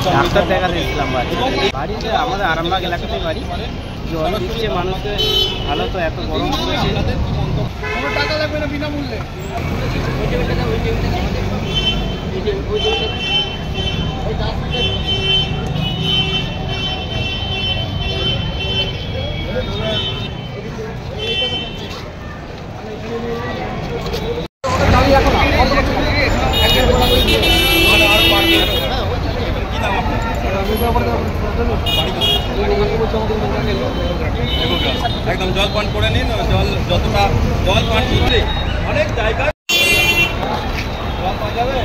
Doctor দেখাতে এসেছিলাম বাড়িতে আমাদের আরামবাগ এলাকাতেই বাড়ি। জল দিচ্ছে মানুষকে, ভালো তো এত গরম পড়েছে। কোনো টাকা লাগবে না, বিনামূল্যে। একদম জল পান করে নিন, জল যতটা জল পান করলে অনেক জায়গায় জল পাওয়া যাবে।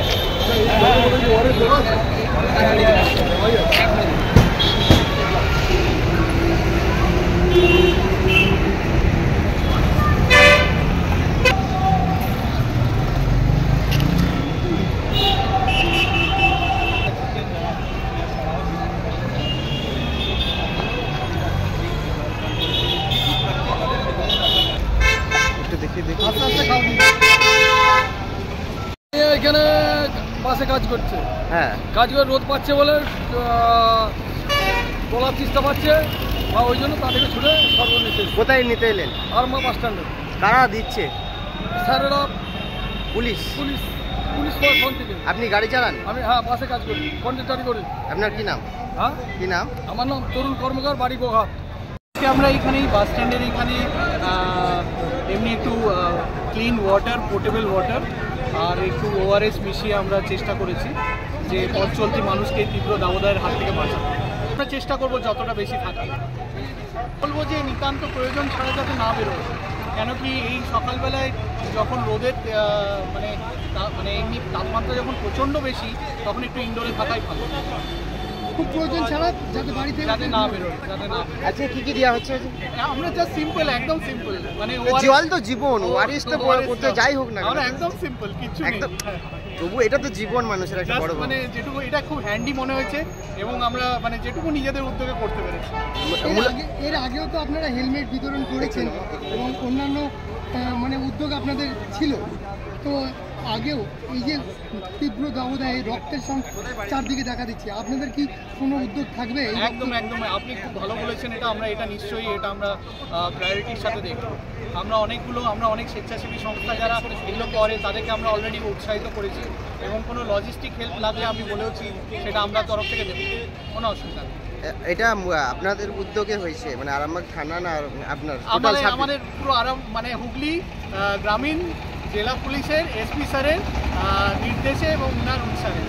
এখানে বাসে কাজ করছে, হ্যাঁ কাজ করে রোদ পাচ্ছে বলে বলার চেষ্টা পাচ্ছে, বা ওই জন্য তাদেরকে ছুটে সরবরাহ নিতে। কোথায় নিতে এলেন? আরামবাগ বাস স্ট্যান্ডে। কারা দিচ্ছে? স্যারেরা, পুলিশ। পুলিশ পুলিশ প্রশাসন থেকে। আপনি গাড়ি চালান? আমি হ্যাঁ বাসে কাজ করি, কন্ডাক্টারি করি। আপনার কি নাম? হ্যাঁ কি নাম? আমার নাম তরুণ কর্মকার, বাড়ি গোঘাট। আমরা এখানে বাস স্ট্যান্ডের এখানে এমনি একটু ক্লিন ওয়াটার, পোর্টেবল ওয়াটার আর একটু ওআরএস মিশিয়ে আমরা চেষ্টা করেছি যে পথ চলতি মানুষকে তীব্র দাবদাহের হাত থেকে বাঁচানো। আমরা চেষ্টা করব যতটা বেশি থাকে। বলবো যে নিতান্ত প্রয়োজন ছাড়া যাতে না বেরোয়, কেন কি এই সকালবেলায় যখন রোদের মানে এমনি তাপমাত্রা যখন প্রচণ্ড বেশি, তখন একটু ইনডোরে থাকাই ভালো। খুব প্রয়োজন ছাড়া যাতে বাড়ি থেকে যাতে না বেরোয়, যাতে না। আচ্ছা কি কি দেওয়া হচ্ছে? আমরা জাস্ট সিম্পল, একদম সিম্পল, মানে জল তো জীবন, ওআরএস তো করতে যাই হোক না, আমরা একদম সিম্পল, কিছু নেই। তবু এটা তো জীবন মানুষের একটা বড়, মানে যেটুকু এটা খুব হ্যান্ডি মনে হয়েছে এবং আমরা মানে যেটুকু নিজেদের উদ্যোগে করতে পেরেছি। এর আগেও তো আপনারা হেলমেট বিতরণ করেছেন এবং অন্যান্য মানে উদ্যোগ আপনাদের ছিল, তো আগেও এই যে তীব্র দাবদাহে রক্তের চারদিকে দেখা দিচ্ছে, আপনাদের কি কোনো উদ্যোগ থাকবে? একদম একদম, আপনি খুব ভালো বলেছেন। এটা নিশ্চয়ই এটা আমরা প্রায়োরিটির সাথে দেখব। আমরা অনেক স্বেচ্ছাসেবী সংস্থা যারা এগুলো করে তাদেরকে আমরা অলরেডি উৎসাহিত করেছি এবং কোনো লজিস্টিক হেল্প লাগলে আমি বলেওছি সেটা আমরা তরফ থেকে দেবো, কোনো অসুবিধা নেই। এটা আপনাদের উদ্যোগে হয়েছে মানে আরামবাগ থানা না আপনার? আমাদের পুরো মানে হুগলি গ্রামীণ জেলা পুলিশের এসপি স্যারের নির্দেশে এবং উনার উৎসাহে।